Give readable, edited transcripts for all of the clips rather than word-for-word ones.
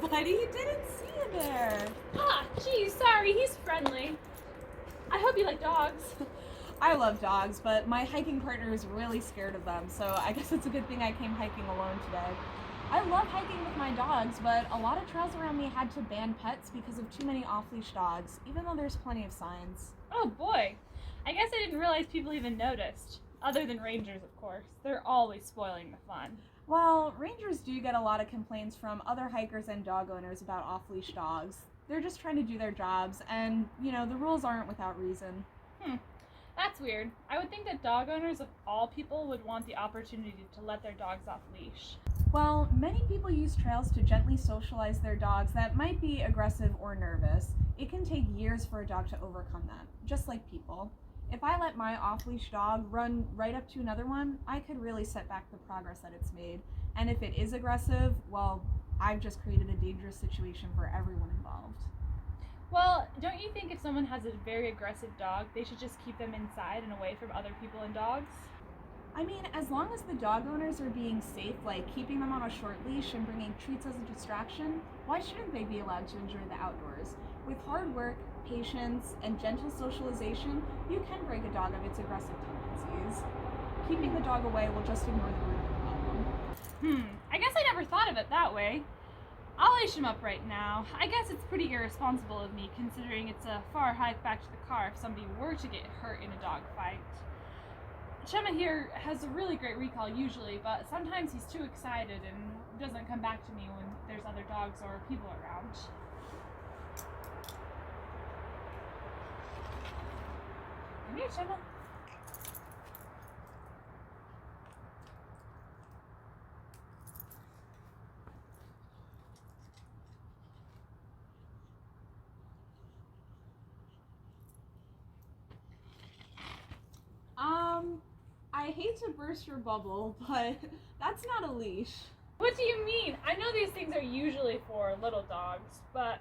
buddy. Didn't see you there. Ah, geez, sorry, he's friendly. I hope you like dogs. I love dogs, but my hiking partner is really scared of them, so I guess it's a good thing I came hiking alone today. I love hiking with my dogs, but a lot of trails around me had to ban pets because of too many off-leash dogs, even though there's plenty of signs. Oh boy, I guess I didn't realize people even noticed. Other than rangers, of course. They're always spoiling the fun. Well, rangers do get a lot of complaints from other hikers and dog owners about off-leash dogs. They're just trying to do their jobs, and, the rules aren't without reason. That's weird. I would think that dog owners of all people would want the opportunity to let their dogs off leash. Well, many people use trails to gently socialize their dogs that might be aggressive or nervous. It can take years for a dog to overcome that, just like people. If I let my off-leash dog run right up to another one, I could really set back the progress that it's made. And if it is aggressive, well, I've just created a dangerous situation for everyone involved. Well, don't you think if someone has a very aggressive dog, they should just keep them inside and away from other people and dogs? I mean, as long as the dog owners are being safe, like keeping them on a short leash and bringing treats as a distraction, why shouldn't they be allowed to enjoy the outdoors? With hard work, patience, and gentle socialization, you can break a dog of its aggressive tendencies. Keeping the dog away will just ignore the root of the problem. I guess I never thought of it that way. I'll lace him up right now. I guess it's pretty irresponsible of me, considering it's a far hike back to the car if somebody were to get hurt in a dog fight. Chema here has a really great recall usually, but sometimes he's too excited and doesn't come back to me when there's other dogs or people around. Come here, Chema. I hate to burst your bubble, but that's not a leash. What do you mean? I know these things are usually for little dogs, but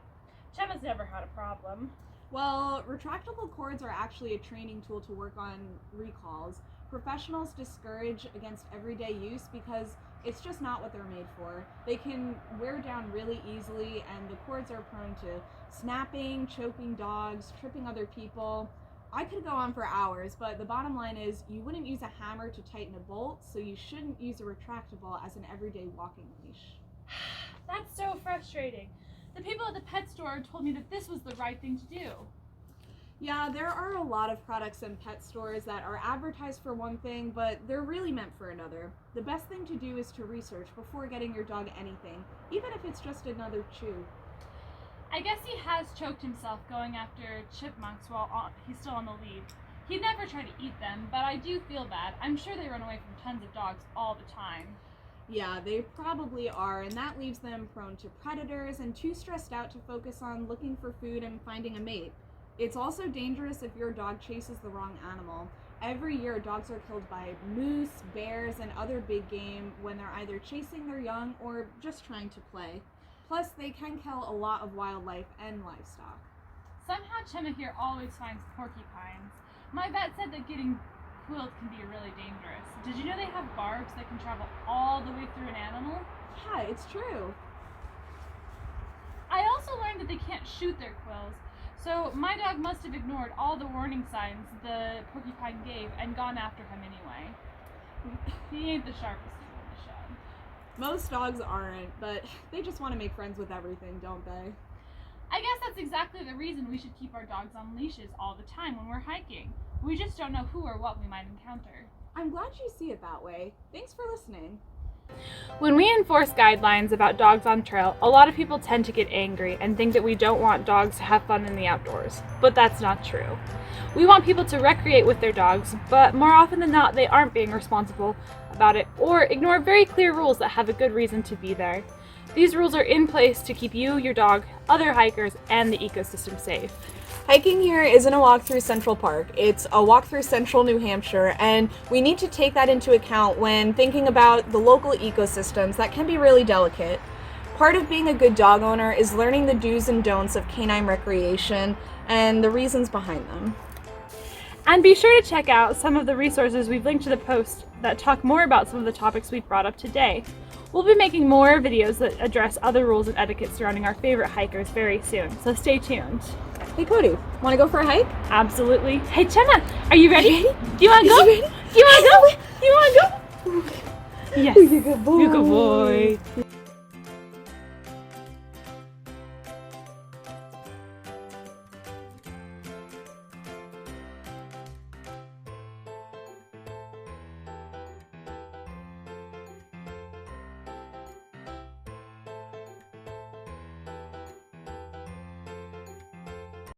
Chema's never had a problem. Well, retractable cords are actually a training tool to work on recalls. Professionals discourage against everyday use because it's just not what they're made for. They can wear down really easily, and the cords are prone to snapping, choking dogs, tripping other people. I could go on for hours, but the bottom line is you wouldn't use a hammer to tighten a bolt, so you shouldn't use a retractable as an everyday walking leash. That's so frustrating. The people at the pet store told me that this was the right thing to do. Yeah, there are a lot of products in pet stores that are advertised for one thing, but they're really meant for another. The best thing to do is to research before getting your dog anything, even if it's just another chew. I guess he has choked himself going after chipmunks while he's still on the lead. He'd never try to eat them, but I do feel bad. I'm sure they run away from tons of dogs all the time. Yeah, they probably are, and that leaves them prone to predators and too stressed out to focus on looking for food and finding a mate. It's also dangerous if your dog chases the wrong animal. Every year, dogs are killed by moose, bears, and other big game when they're either chasing their young or just trying to play. Plus, they can kill a lot of wildlife and livestock. Somehow Chema here always finds porcupines. My vet said that getting quilled can be really dangerous. Did you know they have barbs that can travel all the way through an animal? Yeah, it's true. I also learned that they can't shoot their quills, so my dog must have ignored all the warning signs the porcupine gave and gone after him anyway. He ain't the sharpest tool in the shed. Most dogs aren't, but they just want to make friends with everything, don't they? I guess that's exactly the reason we should keep our dogs on leashes all the time when we're hiking. We just don't know who or what we might encounter. I'm glad you see it that way. Thanks for listening. When we enforce guidelines about dogs on trail, a lot of people tend to get angry and think that we don't want dogs to have fun in the outdoors, but that's not true. We want people to recreate with their dogs, but more often than not, they aren't being responsible about it or ignore very clear rules that have a good reason to be there. These rules are in place to keep you, your dog, other hikers, and the ecosystem safe. Hiking here isn't a walk through Central Park. It's a walk through central New Hampshire, and we need to take that into account when thinking about the local ecosystems that can be really delicate. Part of being a good dog owner is learning the do's and don'ts of canine recreation and the reasons behind them. And be sure to check out some of the resources we've linked to the post that talk more about some of the topics we've brought up today. We'll be making more videos that address other rules and etiquette surrounding our favorite hikers very soon, so stay tuned. Hey Kodi, want to go for a hike? Absolutely. Hey Chenna, are you ready? Do you want to go? Ready? Do you want to go? Do you want to go? Yes. You're a good boy. You're a good boy.